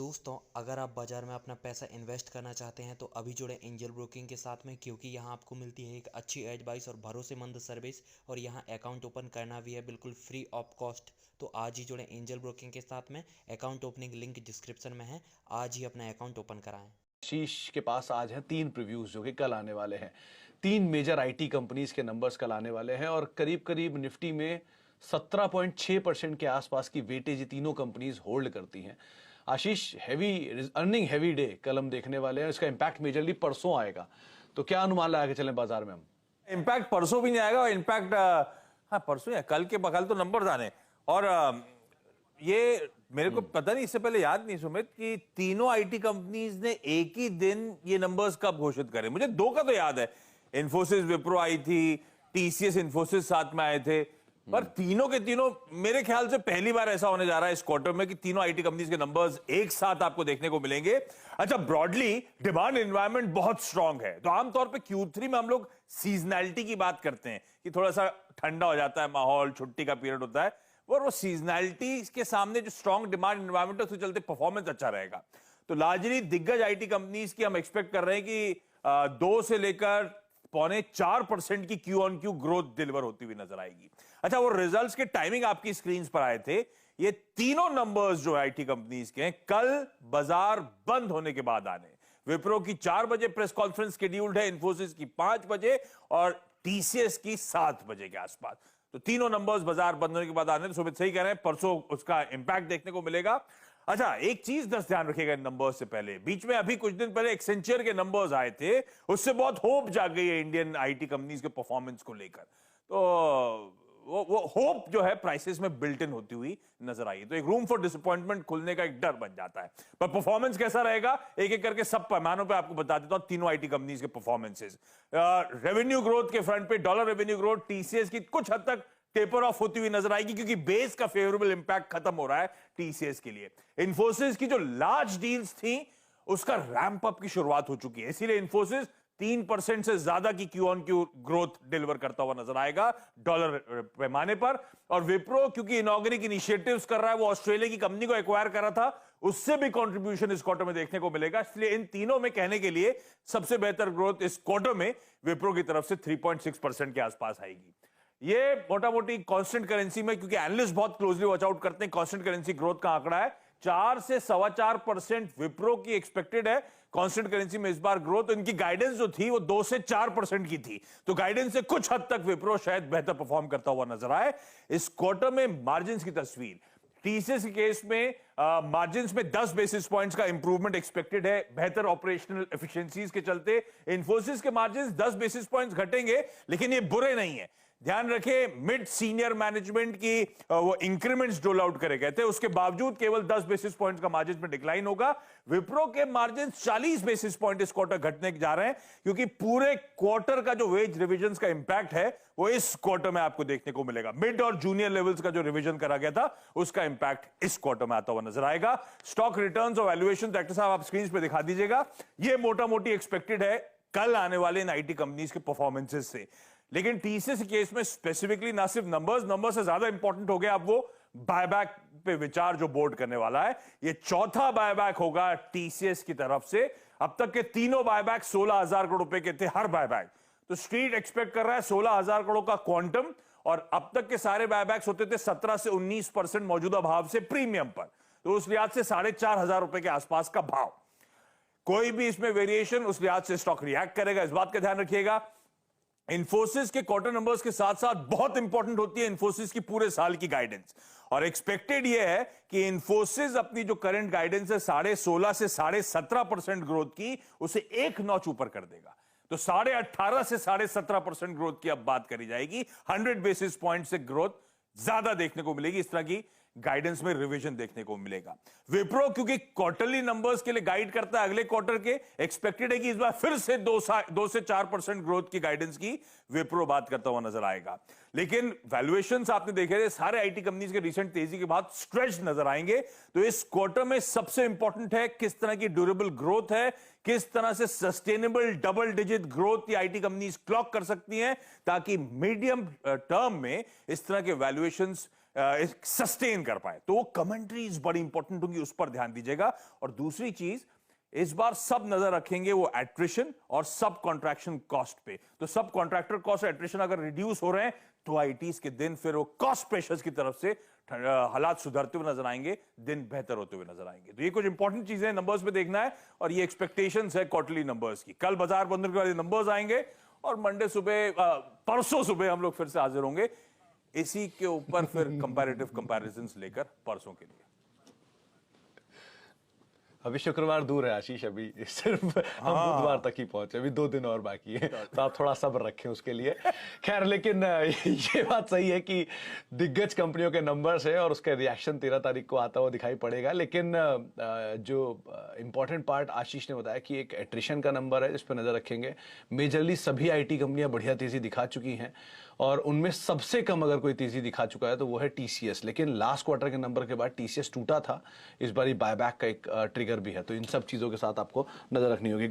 दोस्तों, अगर आप बाज़ार में अपना पैसा इन्वेस्ट करना चाहते हैं तो अभी जुड़े एंजल ब्रोकिंग के साथ में, क्योंकि यहाँ आपको मिलती है एक अच्छी एडवाइस और भरोसेमंद सर्विस। और यहाँ अकाउंट ओपन करना भी है बिल्कुल फ्री ऑफ कॉस्ट। तो आज ही जुड़े एंजल ब्रोकिंग के साथ में। अकाउंट ओपनिंग लिंक डिस्क्रिप्शन में है। आज ही अपना अकाउंट ओपन कराएं। शीश के पास आज है 3 प्रीव्यूज जो कि कल आने वाले हैं। 3 मेजर आईटी कंपनीज के नंबर्स कल आने वाले हैं और करीब करीब निफ्टी में 17.6% के आसपास की वेटेज ये तीनों कंपनीज होल्ड करती हैं। आशीष, अर्निंग हैवी डे कल हम देखने वाले हैं। इसका इंपैक्ट मेजरली परसों आएगा, तो क्या अनुमान लगा के चलें बाजार में हम? इंपैक्ट परसों भी नहीं आएगा। इनफैक्ट हाँ, परसों या कल के बकल तो नंबर आने। और ये मेरे को पता नहीं, इससे पहले याद नहीं सुमित कि तीनों आईटी कंपनीज ने एक ही दिन ये नंबर्स कब घोषित करे। मुझे 2 का तो याद है, इन्फोसिस विप्रो आई थी, टीसीएस इन्फोसिस साथ में आए थे, पर तीनों के तीनों मेरे ख्याल से पहली बार ऐसा होने जा रहा है इस क्वार्टर में कि तीनों आईटी कंपनीज के नंबर्स एक साथ आपको देखने को मिलेंगे। अच्छा, ब्रॉडली डिमांड एनवायरनमेंट बहुत स्ट्रांग है, तो आमतौर पे Q3 में हम लोग सीजनैलिटी की बात करते हैं कि थोड़ा सा ठंडा हो जाता है माहौल, छुट्टी का पीरियड होता है, और वो सीजनैलिटी के सामने जो स्ट्रांग डिमांड एनवायरनमेंट है उसके चलते परफॉर्मेंस अच्छा रहेगा। तो लार्जली दिग्गज आईटी कंपनीज की हम एक्सपेक्ट कर रहे हैं कि 2 से लेकर 3.25% की Q on Q growth deliver होती हुई नजर आएगी। अच्छा, वो रिजल्ट्स के टाइमिंग आपकी स्क्रीन पर आए थे। ये तीनों नंबर्स जो आईटी कंपनीज के हैं कल बाजार बंद होने के बाद आने। विप्रो की 4 बजे प्रेस कॉन्फ्रेंस शेड्यूल्ड है, इन्फोसिस की 5 बजे और टीसीएस की 7 बजे के आसपास। तो तीनों नंबर्स बाजार बंद होने के बाद आने। तो सुमित सही कह रहे हैं, परसों उसका इंपैक्ट देखने को मिलेगा। अच्छा, एक चीज ध्यान रखिएगा इन नंबर्स से पहले, बीच में अभी कुछ दिन पहले एक्सेंचर के नंबर्स आए थे, उससे बहुत होप जाग गई है इंडियन आईटी कंपनीज के परफॉर्मेंस को लेकर। तो वो होप जो है प्राइसेस में बिल्ट इन होती हुई नजर आई, तो एक रूम फॉर डिसअपॉइंटमेंट खुलने का एक डर बन जाता है। पर परफॉर्मेंस कैसा रहेगा, एक एक करके सब पैमानों पे आपको बता देता हूं तीनों आईटी कंपनीज के परफॉर्मेंसेस। रेवेन्यू ग्रोथ के फ्रंट पे डॉलर रेवेन्यू ग्रोथ टीसीएस की कुछ हद तक टेपर ऑफ होती हुई नजर आएगी, क्योंकि बेस का फेवरेबल इंपैक्ट खत्म हो रहा है टीसीएस के लिए। इन्फोसिस की जो लार्ज डील्स थी उसका रैंप अप की शुरुआत हो चुकी है, इसीलिए इन्फोसिस 3% से ज्यादा की Q on Q growth deliver करता हुआ नजर आएगा डॉलर पैमाने पर। और विप्रो क्योंकि इनॉर्गेनिक इनिशिएटिव्स कर रहा है, वो ऑस्ट्रेलिया की कंपनी को एक्वायर कर रहा था, उससे भी कंट्रीब्यूशन इस क्वार्टर में देखने को मिलेगा। इसलिए इन तीनों में कहने के लिए सबसे बेहतर ग्रोथ इस क्वार्टर में विप्रो की तरफ से 3.6% के आसपास आएगी। ये मोटा मोटी कांस्टेंट करेंसी में, क्योंकि एनालिस्ट बहुत क्लोजली वॉच आउट करते हैं, कांस्टेंट करेंसी ग्रोथ का आंकड़ा है 4 से 4.25% विप्रो की एक्सपेक्टेड है कांस्टेंट करेंसी में इस बार ग्रोथ। इनकी गाइडेंस जो थी वो 2 से 4% की थी, तो गाइडेंस से कुछ हद तक विप्रो शायद बेहतर परफॉर्म करता हुआ नजर आए। इस क्वार्टर में मार्जिन्स की तस्वीर, टीसीएस के केस में मार्जिन्स में 10 बेसिस पॉइंट्स का इंप्रूवमेंट एक्सपेक्टेड है बेहतर ऑपरेशनल एफिशिएंसीज के चलते। इन्फोसिस के मार्जिन्स 10 बेसिस पॉइंट्स घटेंगे, लेकिन ये बुरे नहीं है। ध्यान रखें, मिड सीनियर मैनेजमेंट की वो इंक्रीमेंट्स डोल आउट करे गए थे, उसके बावजूद केवल 10 बेसिस पॉइंट्स का मार्जिन में डिक्लाइन होगा। विप्रो के मार्जिन 40 बेसिस पॉइंट इस क्वार्टर घटने जा रहे हैं, क्योंकि पूरे क्वार्टर का जो वेज रिविजन का इंपैक्ट है वो इस क्वार्टर में आपको देखने को मिलेगा। मिड और जूनियर लेवल्स का जो रिविजन करा गया था उसका इंपैक्ट इस क्वार्टर में आता हुआ नजर आएगा। स्टॉक रिटर्न्स और वैल्यूएशन डायरेक्टर साहब आप स्क्रीन पे दिखा दीजिएगा। ये मोटा मोटी एक्सपेक्टेड है कल आने वाले इन आईटी कंपनीज के परफॉर्मेंसेस से। लेकिन टीसीएस के केस में स्पेसिफिकली ना सिर्फ नंबर से ज्यादा इंपॉर्टेंट हो गया अब वो बायबैक पे विचार जो बोर्ड करने वाला है। ये चौथा बायबैक होगा टीसीएस की तरफ से। अब तक के तीनों बायबैक 16,000 करोड़ रुपए के थे हर बायबैक, तो स्ट्रीट एक्सपेक्ट कर रहा है 16,000 करोड़ का क्वांटम, और अब तक के सारे बायबैक्स होते थे 17 से 19% मौजूदा भाव से प्रीमियम पर, तो उस लिहाज से 4,500 रुपए के आसपास का भाव। कोई भी इसमें वेरिएशन उस लिहाज से स्टॉक रिएक्ट करेगा, इस बात का ध्यान रखिएगा। इन्फोसिस के क्वार्टर नंबर्स के साथ साथ बहुत इंपॉर्टेंट होती है इन्फोसिस की पूरे साल की गाइडेंस, और एक्सपेक्टेड यह है कि इन्फोसिस अपनी जो करंट गाइडेंस है 16.5 से 17.5% ग्रोथ की, उसे एक नॉच ऊपर कर देगा। तो 18.5 से 17.5% ग्रोथ की अब बात करी जाएगी। 100 बेसिस पॉइंट से ग्रोथ ज्यादा देखने को मिलेगी, इस तरह की गाइडेंस में रिवीजन देखने को मिलेगा। विप्रो क्योंकि क्वार्टरली नंबर्स के लिए गाइड करता है अगले क्वार्टर के, एक्सपेक्टेड है कि इस बार फिर से 2 से 4% ग्रोथ की गाइडेंस की विप्रो बात करता हुआ नजर आएगा। लेकिन वैल्यूएशंस आपने देखे थे सारे आईटी कंपनीज के रिसेंट तेजी के बाद स्ट्रेच नजर आएंगे। तो इस क्वार्टर में सबसे इंपॉर्टेंट है किस तरह की ड्यूरेबल ग्रोथ है, किस तरह से सस्टेनेबल डबल डिजिट ग्रोथ ये आईटी कंपनीज क्लॉक कर सकती हैं, ताकि मीडियम टर्म में इस तरह के वैल्यूएशंस सस्टेन कर पाए, तो वो कमेंट्रीज बड़ी इंपॉर्टेंट होंगी, उस पर ध्यान दीजिएगा। और दूसरी चीज, इस बार सब नजर रखेंगे वो एट्रिशन और सब कॉन्ट्रैक्शन कॉस्ट पे। तो सब कॉन्ट्रैक्टर कॉस्ट और एट्रिशन अगर रिड्यूस हो रहे हैं तो आईटीज के दिन फिर वो कॉस्ट प्रेशर्स की तरफ से हालात सुधरते हुए नजर आएंगे, दिन बेहतर होते हुए नजर आएंगे। तो ये कुछ इंपॉर्टेंट चीजें नंबर्स में देखना है, और ये एक्सपेक्टेशंस है क्वार्टरली नंबर्स की। कल बाजार बंद के वाले नंबर्स आएंगे और मंडे सुबह, परसों सुबह हम लोग फिर से हाजिर होंगे इसी के ऊपर, फिर कंपैरेटिव कंपैरिजंस लेकर परसों के लिए। अभी शुक्रवार दूर है आशीष, अभी सिर्फ हम बुधवार तक ही पहुंचे, अभी 2 दिन और बाकी है, तो आप थोड़ा सब्र रखें उसके लिए। खैर, लेकिन ये बात सही है कि दिग्गज कंपनियों के नंबर्स है और उसका रिएक्शन 13 तारीख को आता हुआ दिखाई पड़ेगा। लेकिन जो इंपॉर्टेंट पार्ट आशीष ने बताया कि एक एट्रिशन का नंबर है जिस पर नजर रखेंगे। मेजरली सभी आईटी कंपनियां बढ़िया तेजी दिखा चुकी हैं, और उनमें सबसे कम अगर कोई तेजी दिखा चुका है तो वो है टीसीएस। लेकिन लास्ट क्वार्टर के नंबर के बाद टीसीएस टूटा था, इस बार बायबैक का एक ट्रिगर भी है, तो इन सब चीजों के साथ आपको नजर रखनी होगी।